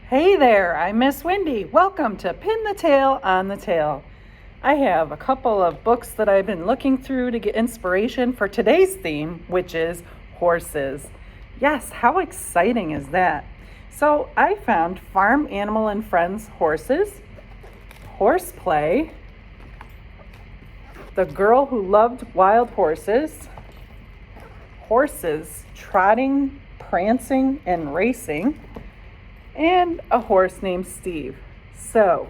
Hey there, I'm Miss Wendy. Welcome to Pin the Tail on the Tail. I have a couple of books that I've been looking through to get inspiration for today's theme, which is horses. Yes, how exciting is that? So I found Farm Animal and Friends Horses, Horseplay, The Girl Who Loved Wild Horses, Horses Trotting, Prancing, and Racing, and a horse named Steve. So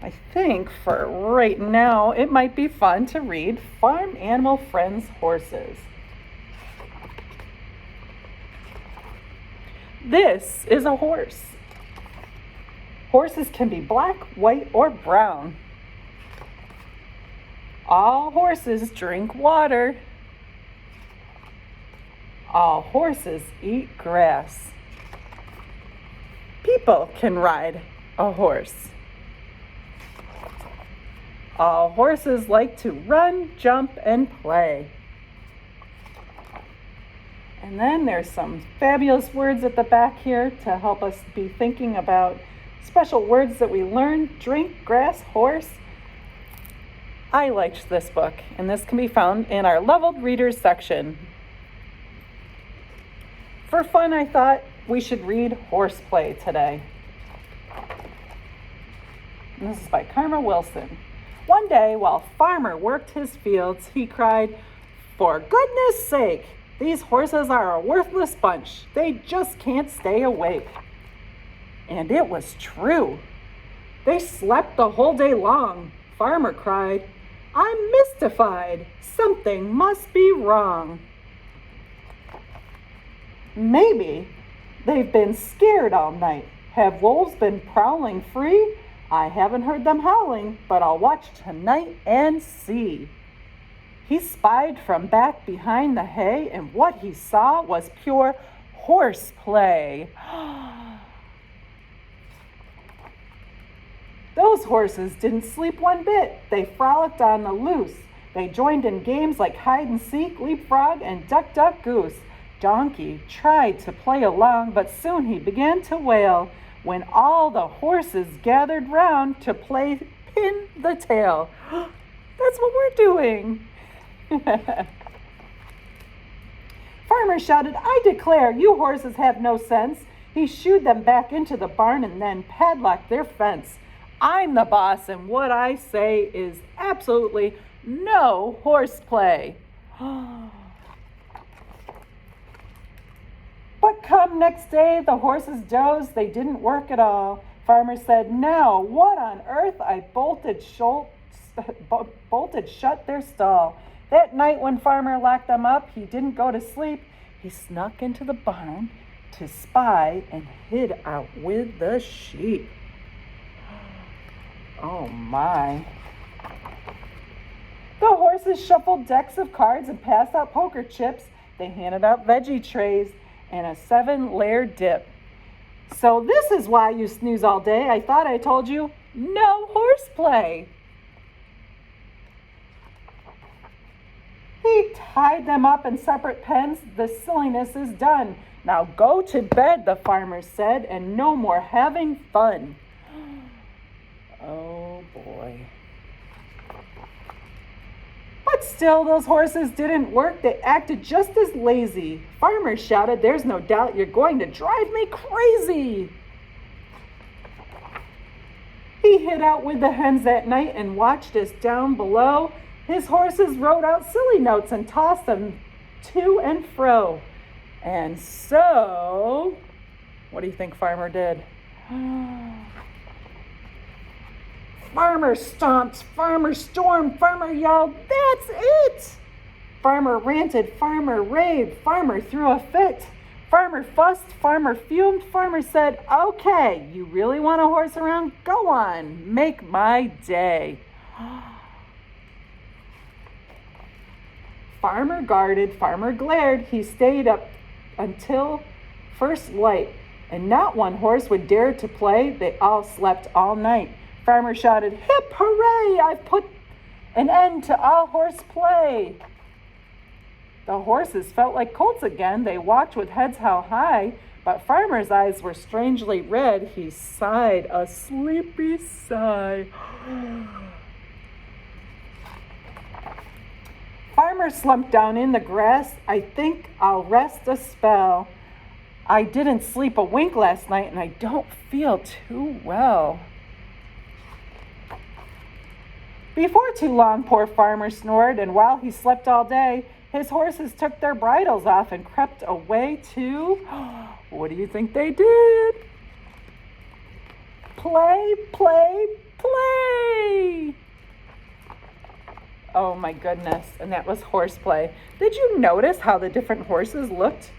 I think for right now, it might be fun to read Farm Animal Friends Horses. This is a horse. Horses can be black, white, or brown. All horses drink water. All horses eat grass. People can ride a horse. All horses like to run, jump, and play. And then there's some fabulous words at the back here to help us be thinking about special words that we learn. Drink, grass, horse. I liked this book, and this can be found in our leveled readers section. For fun, I thought we should read Horseplay today. And this is by Karma Wilson. One day, while Farmer worked his fields, he cried, "For goodness sake, these horses are a worthless bunch. They just can't stay awake." And it was true. They slept the whole day long. Farmer cried, "I'm mystified. Something must be wrong." Maybe they've been scared all night. Have wolves been prowling free? I haven't heard them howling, but I'll watch tonight and see. He spied from back behind the hay, and what he saw was pure horseplay. Those horses didn't sleep one bit. They frolicked on the loose. They joined in games like hide and seek, leapfrog, and duck, duck, goose. Donkey tried to play along, but soon he began to wail when all the horses gathered round to play Pin the Tail. That's what we're doing. Farmer shouted, "I declare, you horses have no sense." He shooed them back into the barn and then padlocked their fence. I'm the boss, and what I say is absolutely no horseplay. But come next day, the horses dozed. They didn't work at all. Farmer said, "Now, what on earth?" I bolted shut their stall. That night when Farmer locked them up, he didn't go to sleep. He snuck into the barn to spy and hid out with the sheep. Oh my. The horses shuffled decks of cards and passed out poker chips. They handed out veggie trays and a 7-layer dip. So this is why you snooze all day. I thought I told you, no horseplay. He tied them up in separate pens. The silliness is done. Now go to bed, the farmer said, and no more having fun. Oh boy. But still, those horses didn't work. They acted just as lazy. Farmer shouted, "There's no doubt you're going to drive me crazy." He hid out with the hens that night and watched us down below. His horses wrote out silly notes and tossed them to and fro. And so, what do you think Farmer did? Farmer stomped, Farmer stormed, Farmer yelled, "That's it!" Farmer ranted, Farmer raved, Farmer threw a fit. Farmer fussed, Farmer fumed, Farmer said, "Okay, you really want a horse around? Go on, make my day." Farmer guarded, Farmer glared. He stayed up until first light, and not one horse would dare to play. They all slept all night. Farmer shouted, "Hip hooray! I've put an end to all horse play." The horses felt like colts again. They walked with heads held high, But Farmer's eyes were strangely red. He sighed a sleepy sigh. Farmer slumped down in the grass. I think I'll rest a spell. I didn't sleep a wink last night and I don't feel too well. Before too long, poor Farmer snored, and while he slept all day, his horses took their bridles off and crept away to, what do you think they did? Play, play, play. Oh my goodness, and that was horseplay. Did you notice how the different horses looked?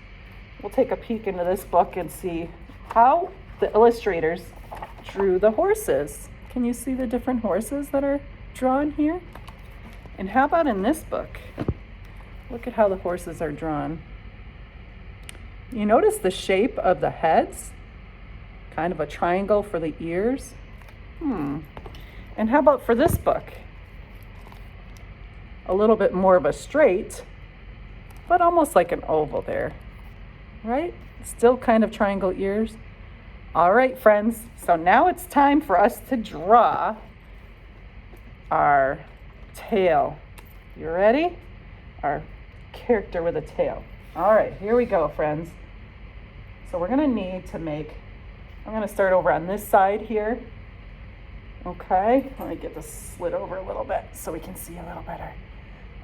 We'll take a peek into this book and see how the illustrators drew the horses. Can you see the different horses that are drawn here? And how about in this book? Look at how the horses are drawn. You notice the shape of the heads? Kind of a triangle for the ears. And how about for this book? A little bit more of a straight, but almost like an oval there, right? Still kind of triangle ears. All right, friends, so now it's time for us to draw our tail. You ready? Our character with a tail. All right, here we go, friends. So we're gonna need to I'm gonna start over on this side here. Okay, let me get this slid over a little bit so we can see a little better.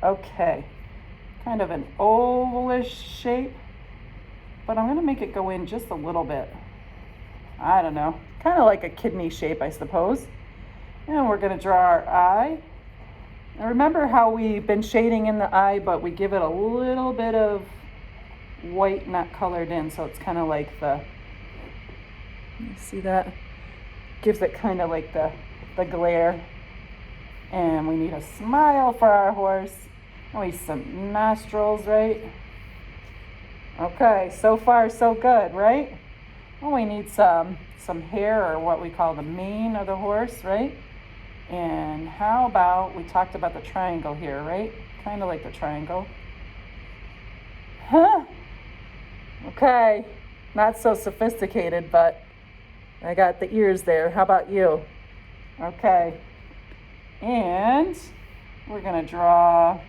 Okay, kind of an ovalish shape, but I'm gonna make it go in just a little bit. I don't know, kind of like a kidney shape, I suppose. And we're gonna draw our eye. Now remember how we've been shading in the eye, but we give it a little bit of white not colored in, so it's kind of like you see that? Gives it kind of like the glare. And we need a smile for our horse. And we need some nostrils, right? Okay, so far so good, right? Well, we need some hair, or what we call the mane of the horse, right? And how about, we talked about the triangle here, right? Kind of like the triangle. Huh? Okay, not so sophisticated, but I got the ears there. How about you? Okay. And we're gonna draw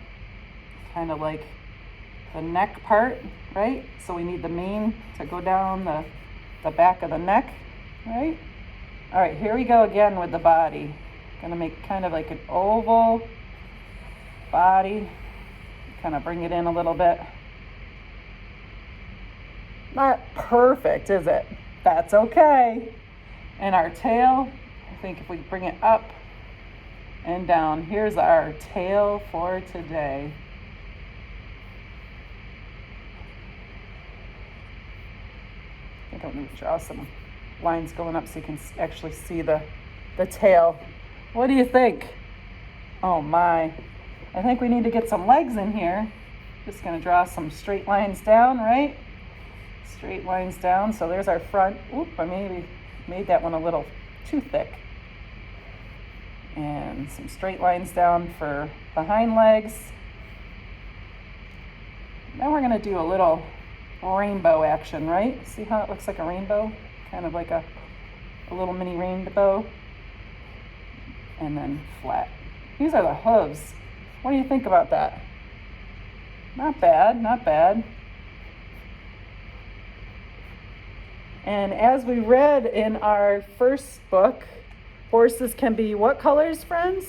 kind of like the neck part, right? So we need the mane to go down the back of the neck, right? All right, here we go again with the body. Gonna make kind of like an oval body. Kind of bring it in a little bit. Not perfect, is it? That's okay. And our tail, I think if we bring it up and down, here's our tail for today. I think I'm going to draw some lines going up so you can actually see the tail. What do you think? Oh my, I think we need to get some legs in here. Just going to draw some straight lines down, right? Straight lines down. So there's our front. Oop, I maybe made that one a little too thick. And some straight lines down for the hind legs. Now we're going to do a little rainbow action, right? See how it looks like a rainbow? Kind of like a little mini rainbow. And then flat. These are the hooves. What do you think about that? Not bad, not bad. And as we read in our first book, horses can be what colors, friends?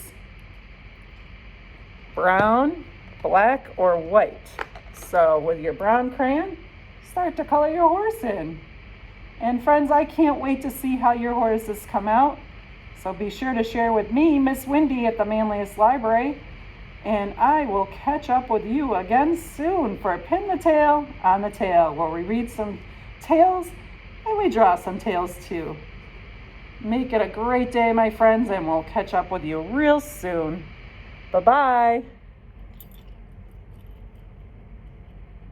Brown, black, or white. So with your brown crayon, start to color your horse in. And friends, I can't wait to see how your horses come out. So be sure to share with me, Miss Wendy at the Manlius Library. And I will catch up with you again soon for Pin the Tail on the Tail, where we read some tales and we draw some tales too. Make it a great day, my friends, and we'll catch up with you real soon. Bye-bye.